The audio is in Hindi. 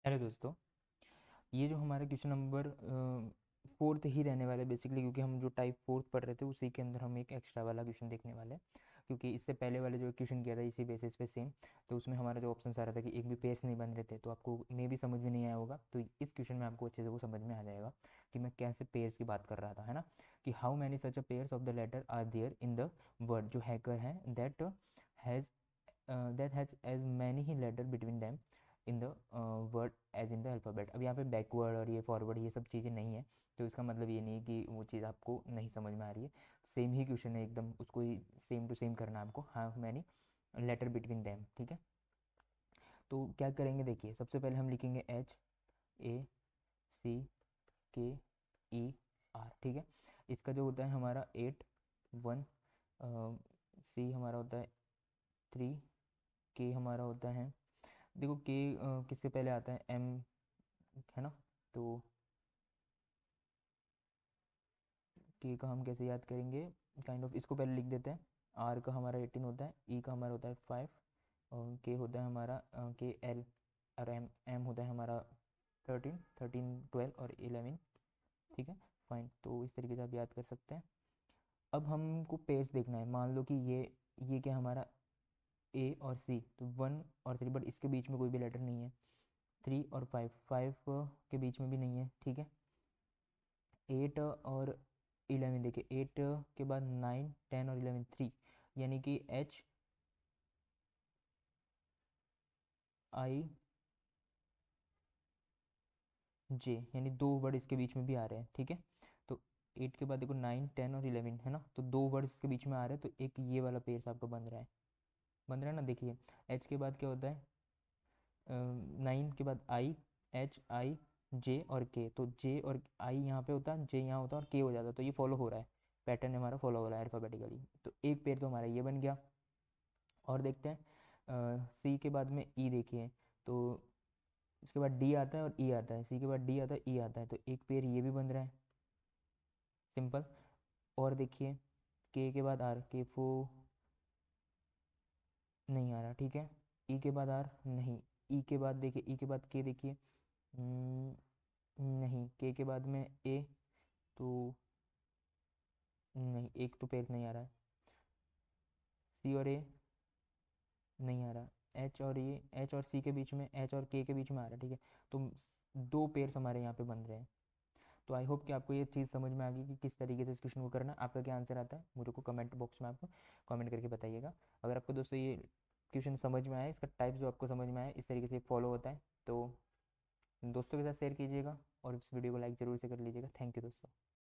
हेलो दोस्तों। ये जो हमारा क्वेश्चन नंबर फोर्थ ही रहने वाला है बेसिकली, क्योंकि हम जो टाइप फोर्थ पढ़ रहे थे उसी के अंदर हम एक एक्स्ट्रा वाला क्वेश्चन देखने वाले हैं। क्योंकि इससे पहले वाले जो क्वेश्चन किया था इसी बेसिस पे सेम, तो उसमें हमारा जो ऑप्शन आ रहा था कि एक भी पेयर्स नहीं बन रहे थे, तो आपको मे भी समझ में नहीं आया होगा। तो इस क्वेश्चन में आपको अच्छे से वो समझ में आ जाएगा कि मैं कैसे पेयर्स की बात कर रहा था, है ना। कि how many such a pairs of the letter are there in the word. जो हैकर है has that has as many he letter between them in the word as in the alphabet. अब यहाँ पे बैकवर्ड और ये फॉरवर्ड ये सब चीज़ें नहीं है, तो इसका मतलब ये नहीं है कि वो चीज़ आपको नहीं समझ में आ रही है। सेम ही क्वेश्चन है एकदम, उसको ही सेम टू सेम करना है आपको। How many letter between them, ठीक है। तो क्या करेंगे, देखिए सबसे पहले हम लिखेंगे HACKER, ठीक है। इसका जो होता है हमारा 8 1, सी हमारा होता है 3, के हमारा होता है, देखो के किससे पहले आता है, एम, है ना। तो के का हम कैसे याद करेंगे, काइंड ऑफ इसको पहले लिख देते हैं। आर का हमारा 18 होता है, ई का हमारा होता है 5, और के होता है हमारा के एल, और एम एम होता है हमारा 13 12 और 11, ठीक है। फाइन, तो इस तरीके से आप याद कर सकते हैं। अब हमको पेयर्स देखना है। मान लो कि ये क्या हमारा ए और सी, तो 1 और 3, बट इसके बीच में कोई भी लेटर नहीं है। 3 और 5, 5 के बीच में भी नहीं है, ठीक है। 8 और 11, देखिए 8 के बाद 9 10 और 11 3, यानी कि HIJ, यानी दो वर्ड इसके बीच में भी आ रहे हैं, ठीक है। तो 8 के बाद देखो 9 10 और 11, है ना, तो दो वर्ड इसके बीच में आ रहे हैं, तो एक ये वाला पेयर्स आपका बन रहा है ना। देखिए एच के बाद क्या होता है, 9 के बाद IHIJ और के, तो जे और आई यहाँ पे होता है, जे यहाँ होता है और के हो जाता है, तो ये फॉलो हो रहा है, पैटर्न हमारा फॉलो हो रहा है अल्फ़ाबेटिकली। तो एक पेयर तो हमारा ये बन गया। और देखते हैं सी के बाद में ई, देखिए तो इसके बाद डी आता है और ई आता है, सी के बाद डी आता है, ई आता है, तो एक पेयर ये भी बन रहा है, सिंपल। और देखिए के बाद आर, के फो नहीं आ रहा, ठीक है। ई के बाद आर नहीं, ई के बाद देखिए, ई के बाद के देखिए, नहीं, के बाद में ए, तो नहीं, एक तो पेयर नहीं आ रहा है। सी और ए नहीं आ रहा। एच और सी के बीच में, एच और के बीच में आ रहा है, ठीक है। तो दो पेयर्स हमारे यहाँ पे बन रहे हैं। तो आई होप कि आपको ये चीज़ समझ में आ गई कि किस तरीके से इस क्वेश्चन को करना है। आपका क्या आंसर आता है मुझे को कमेंट बॉक्स में आपको कमेंट करके बताइएगा। अगर आपको दोस्तों ये क्वेश्चन समझ में आया, इसका टाइप जो आपको समझ में आया, इस तरीके से फॉलो होता है, तो दोस्तों के साथ शेयर कीजिएगा और इस वीडियो को लाइक ज़रूर से कर लीजिएगा। थैंक यू दोस्तों।